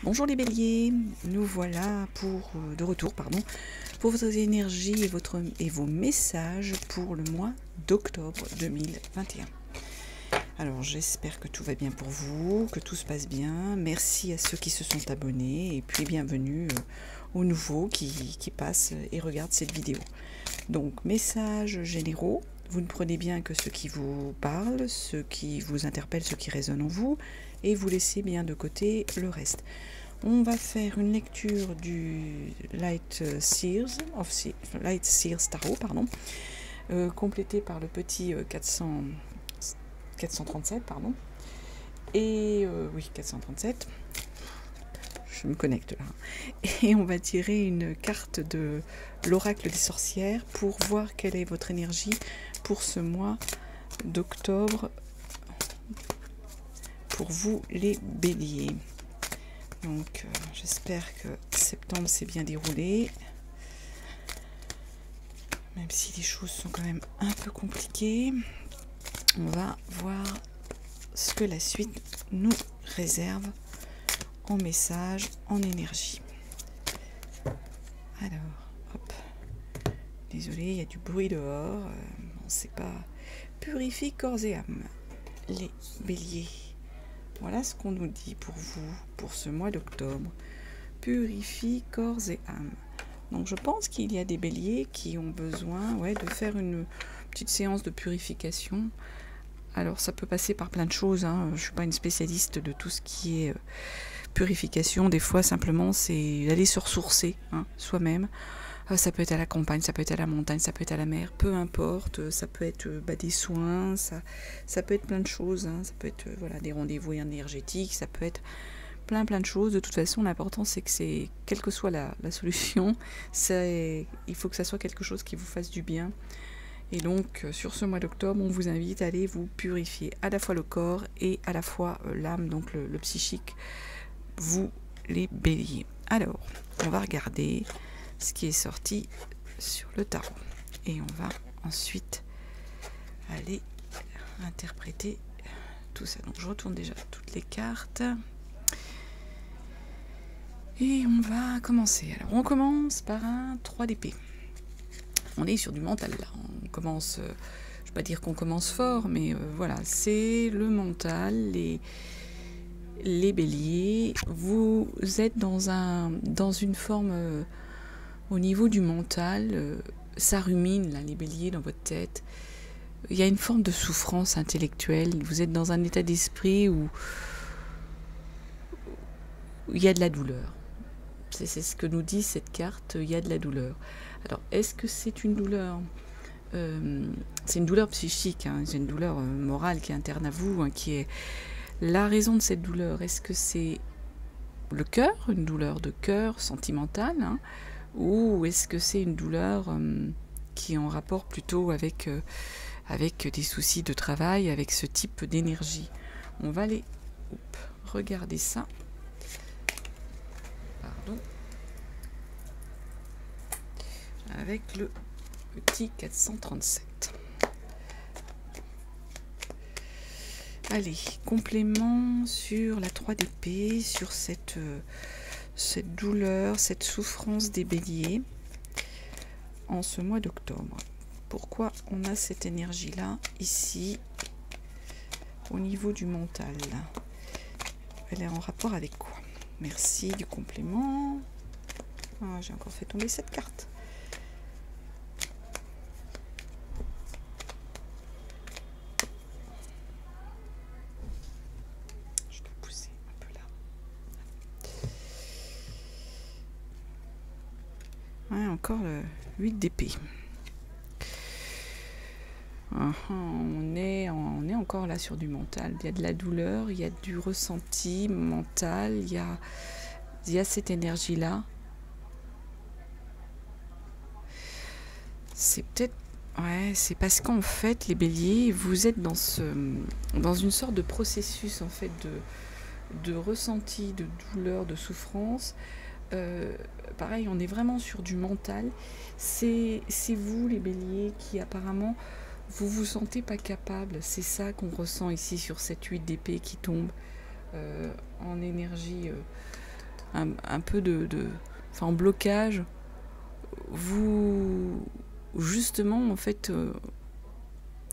Bonjour les béliers, nous voilà de retour pour votre énergie et vos messages pour le mois d'octobre 2021. Alors j'espère que tout va bien pour vous, que tout se passe bien. Merci à ceux qui se sont abonnés et puis bienvenue aux nouveaux qui passent et regardent cette vidéo. Donc messages généraux, vous ne prenez bien que ceux qui vous parlent, ceux qui vous interpellent, ceux qui résonnent en vous, et vous laissez bien de côté le reste. On va faire une lecture du Light Seers Tarot, complété par le petit 437, et oui, 437. Je me connecte là. Et on va tirer une carte de l'oracle des sorcières pour voir quelle est votre énergie pour ce mois d'octobre pour vous les béliers. Donc j'espère que septembre s'est bien déroulé, même si les choses sont quand même un peu compliquées. On va voir ce que la suite nous réserve en message, en énergie. Alors, hop, désolé, il y a du bruit dehors, on ne sait pas. Purifie corps et âme, les béliers. Voilà ce qu'on nous dit pour vous, pour ce mois d'octobre. Purifie corps et âme. Donc je pense qu'il y a des béliers qui ont besoin de faire une petite séance de purification. Alors ça peut passer par plein de choses, je ne suis pas une spécialiste de tout ce qui est purification. Des fois simplement c'est d'aller se ressourcer soi-même. Ça peut être à la campagne, ça peut être à la montagne, ça peut être à la mer, peu importe, ça peut être des soins, ça peut être plein de choses, ça peut être des rendez-vous énergétiques, ça peut être plein de choses. De toute façon, l'important c'est que quelle que soit la solution, il faut que ça soit quelque chose qui vous fasse du bien. Et donc sur ce mois d'octobre, on vous invite à aller vous purifier à la fois le corps et à la fois l'âme, donc le psychique, vous les béliers. Alors, on va regarder ce qui est sorti sur le tarot et on va ensuite aller interpréter tout ça. Donc je retourne déjà toutes les cartes et on va commencer. Alors on commence par un 3 d'épée. On est sur du mental là, on commence, je ne vais pas dire qu'on commence fort, mais voilà, c'est le mental, les béliers, vous êtes dans une forme au niveau du mental, ça rumine là, les béliers dans votre tête. Il y a une forme de souffrance intellectuelle, vous êtes dans un état d'esprit où il y a de la douleur. C'est ce que nous dit cette carte, il y a de la douleur. Alors, est-ce que c'est une douleur c'est une douleur psychique, c'est une douleur morale qui est interne à vous, qui est la raison de cette douleur. Est-ce que c'est le cœur, une douleur de cœur sentimentale, ou est-ce que c'est une douleur qui est en rapport plutôt avec des soucis de travail, avec ce type d'énergie? On va aller regarder ça. Pardon. Avec le petit 437. Allez, complément sur la 3 d'épée, sur cette douleur, cette souffrance des béliers en ce mois d'octobre. Pourquoi on a cette énergie-là ici, au niveau du mental? Elle est en rapport avec quoi? Merci du complément. Ah, j'ai encore fait tomber cette carte. Je dois pousser un peu là. Ouais, encore le 8 d'épée. On est encore là sur du mental. Il y a de la douleur, il y a du ressenti mental, il y a cette énergie-là. C'est peut-être... c'est parce qu'en fait, les béliers, vous êtes dans une sorte de processus en fait de ressenti, de douleur, de souffrance. Pareil, on est vraiment sur du mental. C'est vous, les béliers, qui apparemment... vous vous sentez pas capable, c'est ça qu'on ressent ici sur cette 8 d'épée qui tombe en énergie un peu enfin, en blocage. Vous, justement, en fait,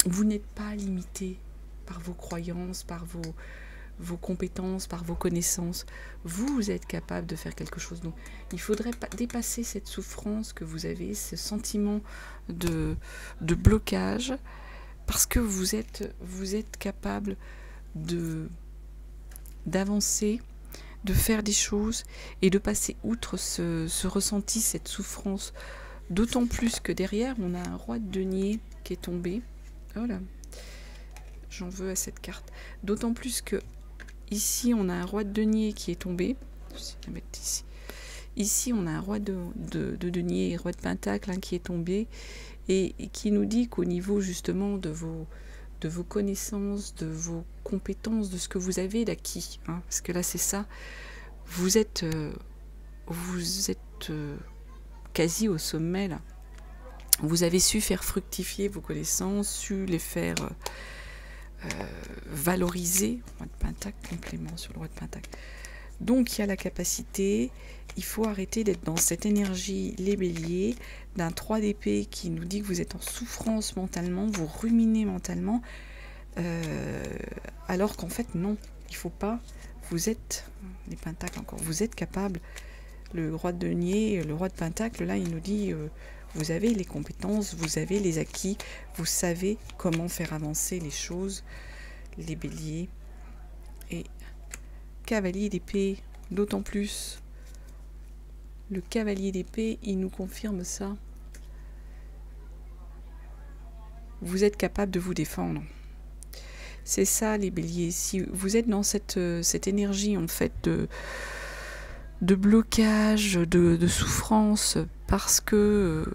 vous n'êtes pas limité par vos croyances, par vos compétences, par vos connaissances. Vous êtes capable de faire quelque chose. Donc, il faudrait dépasser cette souffrance que vous avez, ce sentiment de blocage, parce que vous êtes capable d'avancer, de faire des choses et de passer outre ce ressenti, cette souffrance. D'autant plus que derrière, on a un roi de denier qui est tombé. Oh là, j'en veux à cette carte. D'autant plus que ici, on a un roi de denier qui est tombé. Je vais la mettre ici. Ici, on a un roi de denier, roi de pentacle hein, qui est tombé et qui nous dit qu'au niveau justement de vos connaissances, de vos compétences, de ce que vous avez d'acquis, hein, parce que là c'est ça, vous êtes quasi au sommet là. Vous avez su faire fructifier vos connaissances, su les faire valoriser. Roi de pentacle, complément sur le roi de pentacle. Donc il y a la capacité, il faut arrêter d'être dans cette énergie, les béliers, d'un 3 d'épée qui nous dit que vous êtes en souffrance mentalement, vous ruminez mentalement, alors qu'en fait non, il ne faut pas, vous êtes, les pentacles encore, vous êtes capable, le roi de denier, le roi de pentacle, là il nous dit, vous avez les compétences, vous avez les acquis, vous savez comment faire avancer les choses, les béliers, et cavalier d'épée, d'autant plus, le cavalier d'épée, il nous confirme ça. Vous êtes capable de vous défendre. C'est ça les béliers. Si vous êtes dans cette énergie en fait de blocage, de souffrance, parce que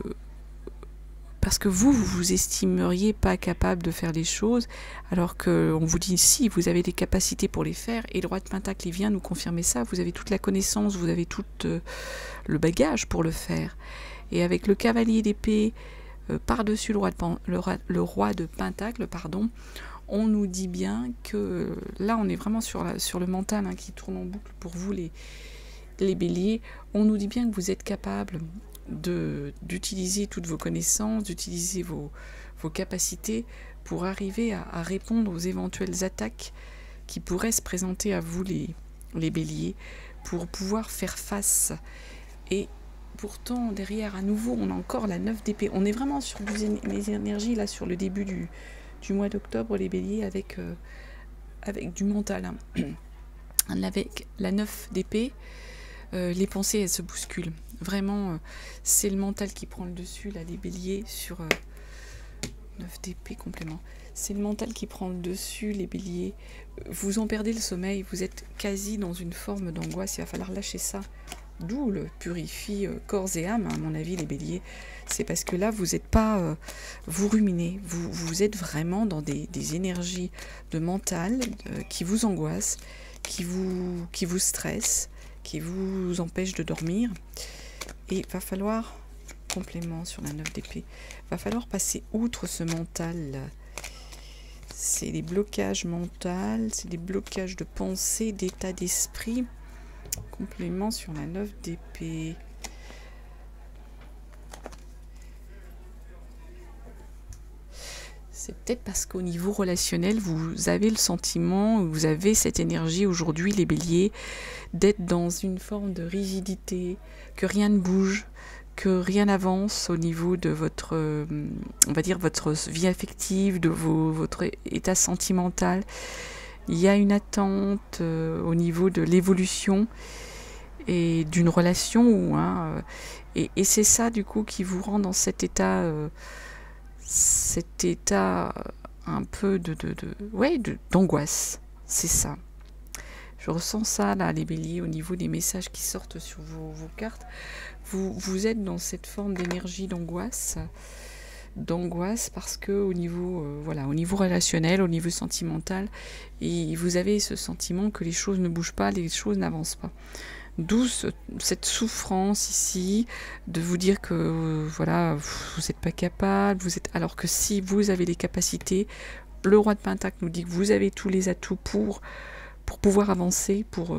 vous estimeriez pas capable de faire les choses, alors qu'on vous dit si, vous avez des capacités pour les faire, et le roi de pentacle il vient nous confirmer ça, vous avez toute la connaissance, vous avez tout le bagage pour le faire. Et avec le cavalier d'épée, par-dessus le roi de pentacle, pardon, on nous dit bien que là on est vraiment sur le mental hein, qui tourne en boucle pour vous les béliers, on nous dit bien que vous êtes capable d'utiliser toutes vos connaissances, d'utiliser vos capacités pour arriver à répondre aux éventuelles attaques qui pourraient se présenter à vous les béliers, pour pouvoir faire face. Et pourtant derrière à nouveau on a encore la 9 d'épée, on est vraiment sur les énergies là sur le début du mois d'octobre les béliers avec du mental hein. Avec la 9 d'épée, les pensées elles se bousculent vraiment, c'est le mental qui prend le dessus là les béliers sur 9 d'épée complément, c'est le mental qui prend le dessus les béliers, vous en perdez le sommeil, vous êtes quasi dans une forme d'angoisse, il va falloir lâcher ça. D'où le purifie corps et âme, à mon avis, les béliers. C'est parce que là, vous n'êtes pas... vous ruminez, vous êtes vraiment dans des énergies de mental qui vous angoissent, qui vous stressent, qui vous empêchent de dormir. Et il va falloir, complément sur la 9 d'épée, il va falloir passer outre ce mental. C'est des blocages mentaux, c'est des blocages de pensée, d'état d'esprit. Complément sur la 9 d'épée. C'est peut-être parce qu'au niveau relationnel, vous avez le sentiment, vous avez cette énergie aujourd'hui, les béliers, d'être dans une forme de rigidité, que rien ne bouge, que rien n'avance au niveau de votre, on va dire, votre vie affective, de votre état sentimental. Il y a une attente au niveau de l'évolution et d'une relation. Hein, et c'est ça, du coup, qui vous rend dans cet état un peu d'angoisse. C'est ça. Je ressens ça, là, les béliers, au niveau des messages qui sortent sur vos cartes. Vous êtes dans cette forme d'énergie d'angoisse parce que au niveau au niveau relationnel, au niveau sentimental, et vous avez ce sentiment que les choses ne bougent pas, les choses n'avancent pas. D'où cette souffrance ici de vous dire que voilà, vous n'êtes pas capable, alors que si vous avez les capacités, le roi de pentacle nous dit que vous avez tous les atouts pour pouvoir avancer, pour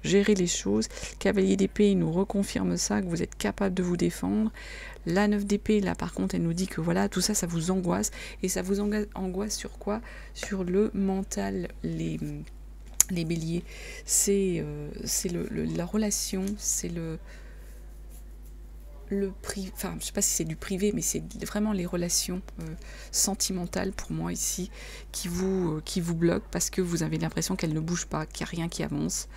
gérer les choses. Cavalier d'épée nous reconfirme ça, que vous êtes capable de vous défendre. La 9 d'épée, là par contre, elle nous dit que voilà, tout ça, ça vous angoisse. Et ça vous angoisse sur quoi? Sur le mental, les béliers. C'est la relation, c'est le privé, enfin je sais pas si c'est du privé, mais c'est vraiment les relations sentimentales pour moi ici qui vous bloquent parce que vous avez l'impression qu'elles ne bougent pas, qu'il n'y a rien qui avance.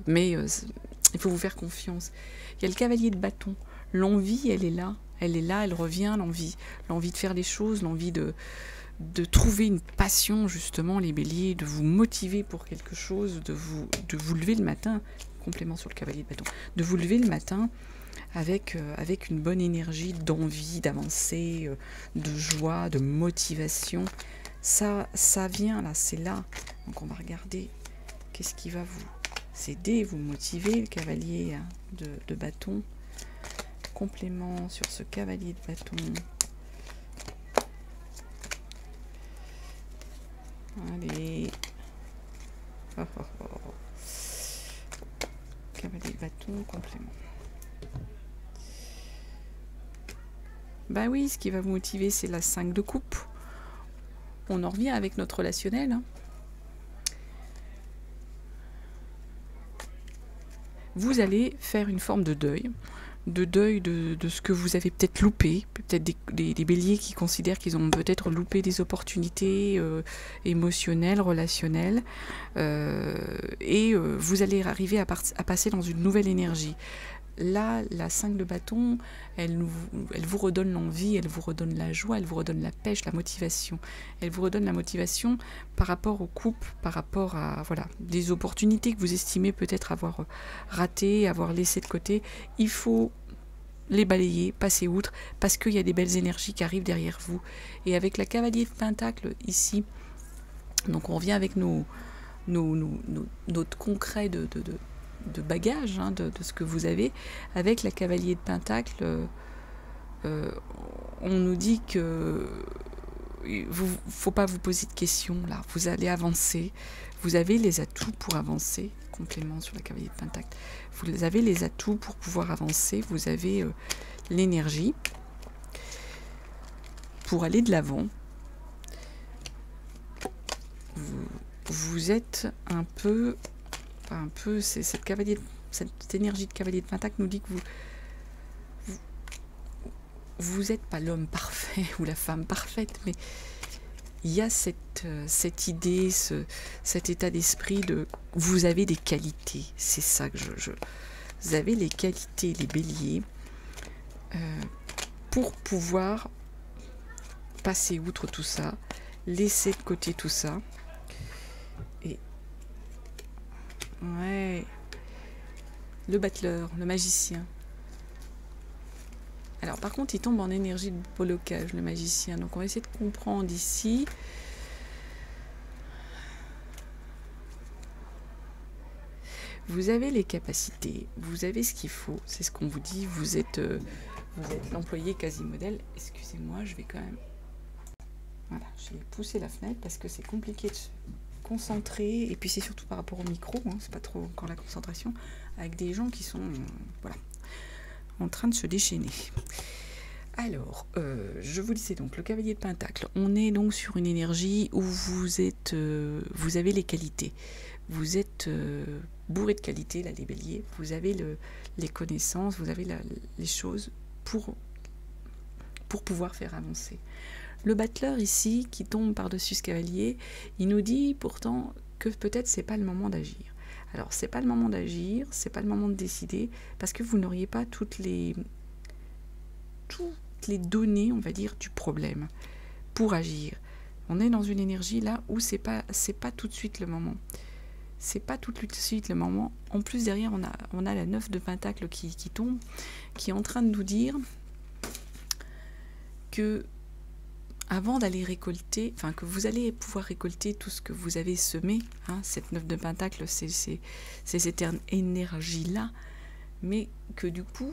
Mais il faut vous faire confiance. Il y a le cavalier de bâton. L'envie, elle est là, elle revient, l'envie de faire des choses, l'envie de trouver une passion, justement, les béliers, de vous motiver pour quelque chose, de vous lever le matin, complément sur le cavalier de bâton, de vous lever le matin avec une bonne énergie, d'envie, d'avancer, de joie, de motivation. Ça vient là, c'est là. Donc on va regarder qu'est-ce qui va vous aider, vous motiver, le cavalier de bâton. Complément sur ce cavalier de bâton. Allez. Oh, oh, oh. Cavalier de bâton, complément. Bah oui, ce qui va vous motiver, c'est la 5 de coupe. On en revient avec notre relationnel. Hein. Vous allez faire une forme de deuil de ce que vous avez peut-être loupé, peut-être des béliers qui considèrent qu'ils ont peut-être loupé des opportunités émotionnelles, relationnelles, et vous allez arriver à passer dans une nouvelle énergie. Là, la 5 de bâton, elle vous redonne l'envie, elle vous redonne la joie, elle vous redonne la pêche, la motivation. Elle vous redonne la motivation par rapport aux coupes, par rapport à voilà, des opportunités que vous estimez peut-être avoir ratées, avoir laissées de côté. Il faut les balayer, passer outre, parce qu'il y a des belles énergies qui arrivent derrière vous. Et avec la cavalier de pentacle ici, donc on revient avec notre concret de bagage, hein, de ce que vous avez. Avec la cavalier de pentacle, on nous dit que faut pas vous poser de questions là, vous allez avancer, vous avez les atouts pour avancer. Complément sur la cavalier de pentacle, vous avez les atouts pour pouvoir avancer, vous avez l'énergie pour aller de l'avant. Vous êtes un peu, cette énergie de cavalier de pentacle nous dit que vous n'êtes pas l'homme parfait ou la femme parfaite, mais il y a cette idée, cet état d'esprit de vous avez des qualités. C'est ça que vous avez les qualités, les béliers, pour pouvoir passer outre tout ça, laisser de côté tout ça. Et ouais, le battleur, le magicien. Alors par contre, il tombe en énergie de blocage, le magicien. Donc on va essayer de comprendre ici. Vous avez les capacités, vous avez ce qu'il faut, c'est ce qu'on vous dit. Vous êtes l'employé quasi-modèle. Excusez-moi, je vais quand même... Voilà, j'ai poussé la fenêtre parce que c'est compliqué de se concentrer. Et puis c'est surtout par rapport au micro, hein, c'est pas trop encore la concentration, avec des gens qui sont... voilà, en train de se déchaîner. Alors, je vous disais donc, le cavalier de pentacle, on est donc sur une énergie où vous avez les qualités. Vous êtes bourré de qualités, là, les béliers. Vous avez les connaissances, vous avez les choses pour pouvoir faire avancer. Le battleur ici, qui tombe par-dessus ce cavalier, il nous dit pourtant que peut-être c'est pas le moment d'agir. Alors, c'est pas le moment d'agir, c'est pas le moment de décider, parce que vous n'auriez pas toutes les données, on va dire, du problème pour agir. On est dans une énergie là où c'est pas tout de suite le moment. C'est pas tout de suite le moment. En plus, derrière, on a la 9 de pentacle qui tombe, qui est en train de nous dire que avant d'aller récolter, enfin que vous allez pouvoir récolter tout ce que vous avez semé, hein, cette 9 de pentacle, c'est cette énergie-là, mais que du coup,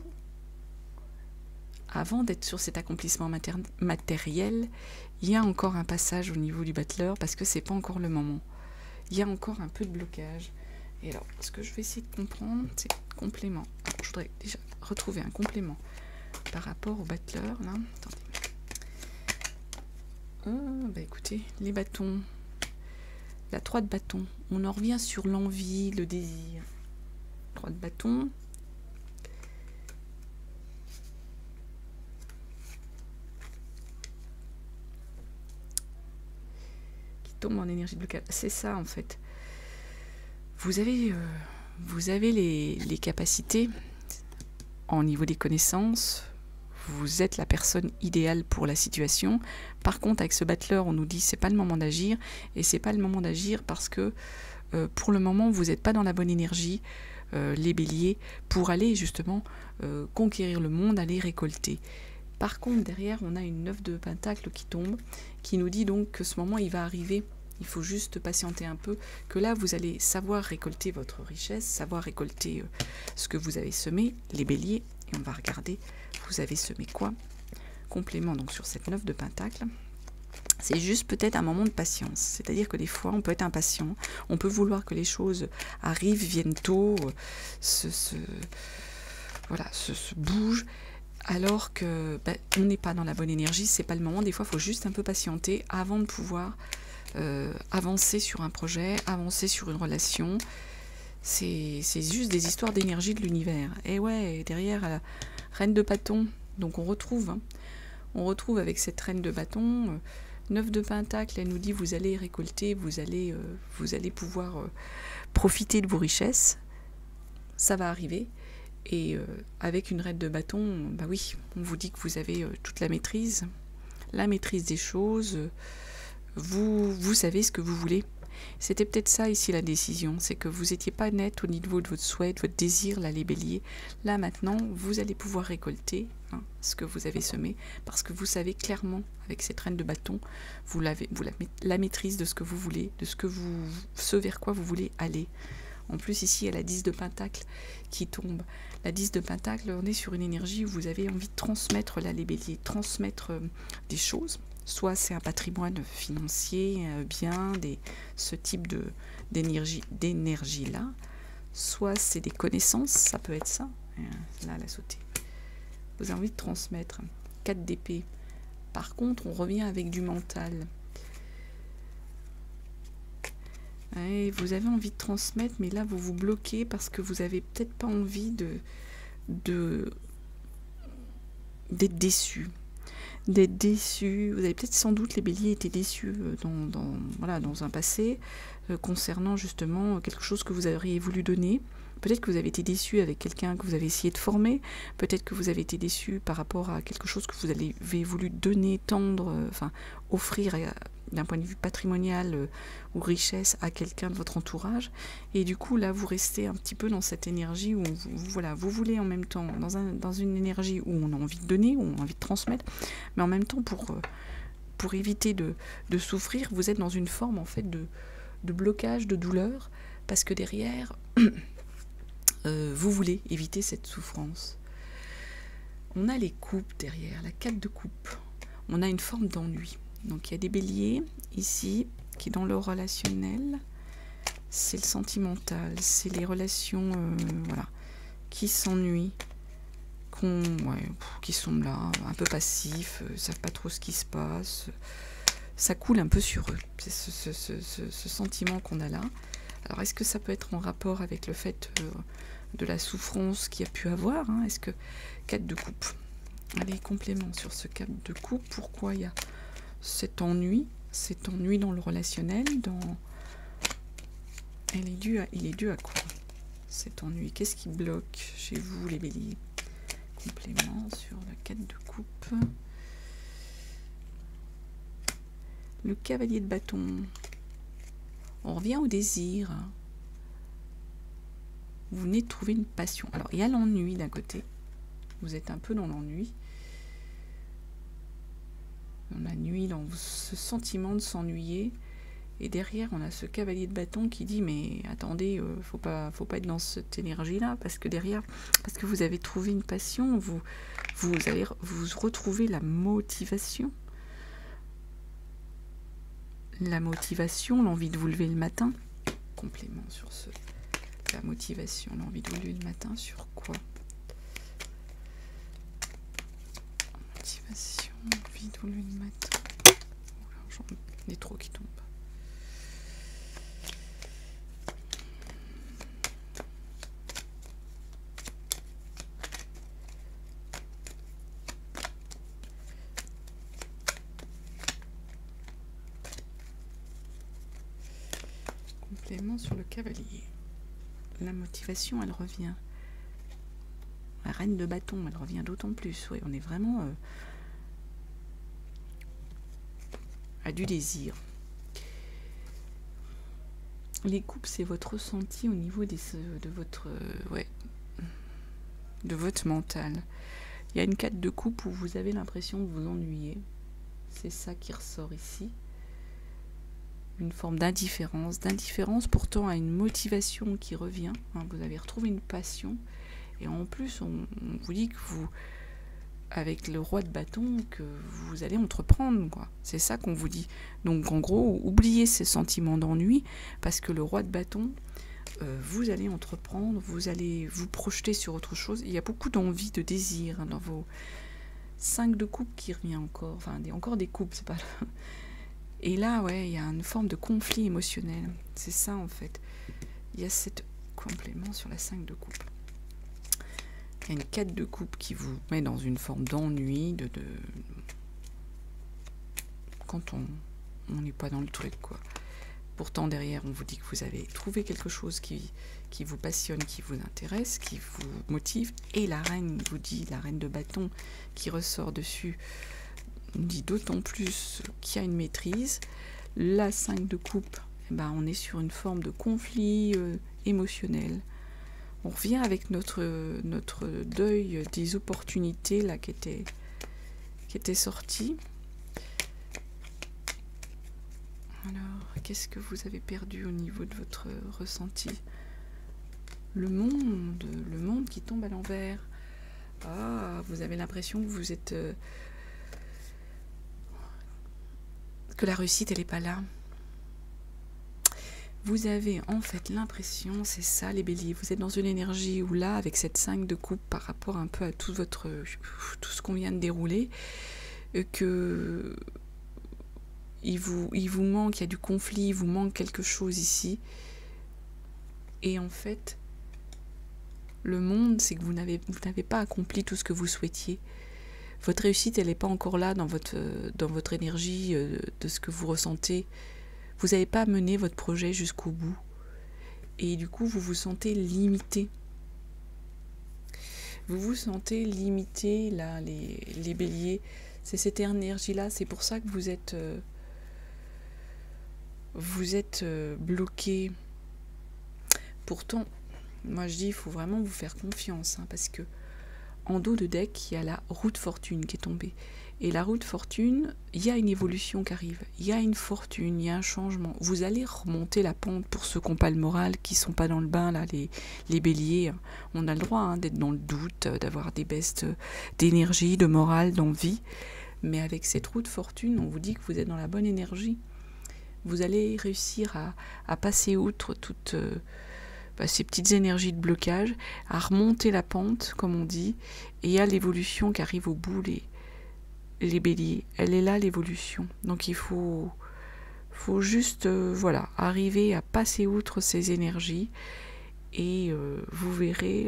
avant d'être sur cet accomplissement matériel, il y a encore un passage au niveau du battleur, parce que c'est pas encore le moment. il y a encore un peu de blocage. Et alors, ce que je vais essayer de comprendre, c'est complément. Alors, je voudrais déjà retrouver un complément par rapport au battleur, là. Attendez. Bah écoutez, les bâtons, la 3 de bâton, on en revient sur l'envie, le désir. 3 de bâton. Qui tombe en énergie de blocage. C'est ça en fait. Vous avez les capacités en niveau des connaissances. Vous êtes la personne idéale pour la situation. Par contre, avec ce battleur, on nous dit c'est pas le moment d'agir. Et c'est pas le moment d'agir parce que pour le moment, vous n'êtes pas dans la bonne énergie, les béliers, pour aller justement conquérir le monde, aller récolter. Par contre, derrière, on a une 9 de pentacle qui tombe, qui nous dit donc que ce moment, il va arriver. Il faut juste patienter un peu, que là, vous allez savoir récolter votre richesse, savoir récolter ce que vous avez semé, les béliers. Et on va regarder, vous avez semé quoi? Complément donc sur cette 9 de pentacle. C'est juste peut-être un moment de patience. C'est-à-dire que des fois, on peut être impatient. On peut vouloir que les choses arrivent, viennent tôt, voilà, se bougent. Alors que on n'est pas dans la bonne énergie, c'est pas le moment. Des fois, il faut juste un peu patienter avant de pouvoir avancer sur un projet, avancer sur une relation. C'est juste des histoires d'énergie de l'univers. Et ouais, derrière la reine de bâton, donc on retrouve avec cette reine de bâton, 9 de pentacle, elle nous dit vous allez récolter, vous allez pouvoir profiter de vos richesses. Ça va arriver. Et avec une reine de bâton, bah oui, on vous dit que vous avez toute la maîtrise des choses. Vous savez ce que vous voulez. C'était peut-être ça ici la décision, c'est que vous n'étiez pas net au niveau de votre souhait, de votre désir, là les béliers. Là maintenant, vous allez pouvoir récolter ce que vous avez semé, parce que vous savez clairement, avec cette reine de bâton, vous la maîtrise de ce que vous voulez, de ce vers quoi vous voulez aller. En plus ici, il y a la 10 de pentacle qui tombe. La 10 de pentacle, on est sur une énergie où vous avez envie de transmettre là les béliers, transmettre des choses. Soit c'est un patrimoine financier, bien, ce type d'énergie-là. Soit c'est des connaissances, ça peut être ça. Là, elle a sauté. Vous avez envie de transmettre. 4 d'épée. Par contre, on revient avec du mental. Et vous avez envie de transmettre, mais là, vous vous bloquez parce que vous n'avez peut-être pas envie d'être déçu. D'être déçu. Vous avez peut-être sans doute, les béliers étaient déçus dans un passé concernant justement quelque chose que vous auriez voulu donner. Peut-être que vous avez été déçu avec quelqu'un que vous avez essayé de former. Peut-être que vous avez été déçu par rapport à quelque chose que vous avez voulu donner, tendre, offrir d'un point de vue patrimonial ou richesse à quelqu'un de votre entourage. Et du coup, là, vous restez un petit peu dans cette énergie où vous voulez en même temps, dans une énergie où on a envie de donner, où on a envie de transmettre, mais en même temps, pour éviter de souffrir, vous êtes dans une forme en fait de blocage, de douleur, parce que derrière, vous voulez éviter cette souffrance. On a les coupes derrière, la 4 de coupe. On a une forme d'ennui. Donc il y a des béliers ici qui dans le relationnel, c'est le sentimental, c'est les relations qui s'ennuient, qui sont là, un peu passifs, savent pas trop ce qui se passe, ça coule un peu sur eux. C'est ce sentiment qu'on a là. Alors est-ce que ça peut être en rapport avec le fait de la souffrance qu'il y a pu avoir, hein? Est-ce que 4 de coupe, allez, complément sur ce 4 de coupe, pourquoi il y a cet ennui dans le relationnel, il est dû à quoi cet ennui? Qu'est-ce qui bloque chez vous les béliers? Complément sur le 4 de coupe, le cavalier de bâton. On revient au désir. Vous venez de trouver une passion. Alors il y a l'ennui d'un côté, vous êtes un peu dans l'ennui. On a nuit dans ce sentiment de s'ennuyer. Et derrière, on a ce cavalier de bâton qui dit mais attendez, faut pas être dans cette énergie-là, parce que derrière, parce que vous avez trouvé une passion, vous retrouvez la motivation. La motivation, l'envie de vous lever le matin. complément sur la motivation, l'envie de rouler le matin, sur quoi? Motivation, envie de rouler le matin. J'en ai trop qui tombent. Complément sur le cavalier. La motivation, elle revient. La reine de bâton, elle revient d'autant plus. Oui, on est vraiment à du désir. Les coupes, c'est votre ressenti au niveau de votre mental. Il y a une 4 de coupe où vous avez l'impression de vous ennuyer. C'est ça qui ressort ici. Une forme d'indifférence pourtant à une motivation qui revient. Hein, vous avez retrouvé une passion. Et en plus, on vous dit que vous, avec le roi de bâton, que vous allez entreprendre, quoi. C'est ça qu'on vous dit. Donc en gros, oubliez ces sentiments d'ennui, parce que le roi de bâton, vous allez entreprendre, vous allez vous projeter sur autre chose. Il y a beaucoup d'envie, de désir, hein, dans vos 5 de coupe qui revient encore. Enfin, encore des coupes, c'est pas... Et là, ouais, il y a une forme de conflit émotionnel. C'est ça, en fait. Il y a cet complément sur la 5 de coupe. Il y a une 4 de coupe qui vous met dans une forme d'ennui, quand on n'est pas dans le truc, quoi. Pourtant, derrière, on vous dit que vous avez trouvé quelque chose qui vous passionne, qui vous intéresse, qui vous motive. Et la reine vous dit, la reine de bâton qui ressort dessus, dit d'autant plus qu'il y a une maîtrise. La 5 de coupe, eh ben, on est sur une forme de conflit émotionnel. On revient avec notre deuil des opportunités là, qui étaient sorties. Alors, qu'est-ce que vous avez perdu au niveau de votre ressenti? Le monde qui tombe à l'envers. Ah, vous avez l'impression que vous êtes... que la réussite, elle n'est pas là. Vous avez en fait l'impression, c'est ça les béliers, vous êtes dans une énergie où là, avec cette 5 de coupe par rapport un peu à tout ce qu'on vient de dérouler, que il vous manque, il y a du conflit, il vous manque quelque chose ici. Et en fait, le monde, c'est que vous n'avez pas accompli tout ce que vous souhaitiez. Votre réussite, elle n'est pas encore là dans votre énergie, de ce que vous ressentez. Vous n'avez pas mené votre projet jusqu'au bout. Et du coup, vous vous sentez limité. Vous vous sentez limité, là, les béliers. C'est cette énergie-là. C'est pour ça que vous êtes bloqué. Pourtant, moi je dis, il faut vraiment vous faire confiance. Hein, parce que en dos de deck, il y a la roue de fortune qui est tombée. Et la roue de fortune, il y a une évolution qui arrive. Il y a une fortune, il y a un changement. Vous allez remonter la pente pour ceux qui n'ont pas le moral, qui ne sont pas dans le bain, là, les béliers. On a le droit hein, d'être dans le doute, d'avoir des baisses d'énergie, de morale, d'envie. Mais avec cette roue de fortune, on vous dit que vous êtes dans la bonne énergie. Vous allez réussir à passer outre toutes ces petites énergies de blocage, à remonter la pente, comme on dit, et il y a l'évolution qui arrive au bout, les béliers. Elle est là, l'évolution. Donc il faut juste voilà, arriver à passer outre ces énergies et vous verrez,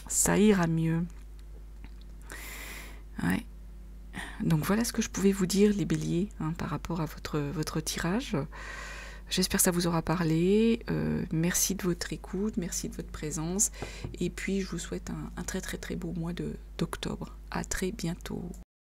ça ira mieux. Ouais. Donc voilà ce que je pouvais vous dire, les béliers, hein, par rapport à votre tirage. J'espère que ça vous aura parlé. Merci de votre écoute, merci de votre présence. Et puis je vous souhaite un très très très beau mois d'octobre. À très bientôt.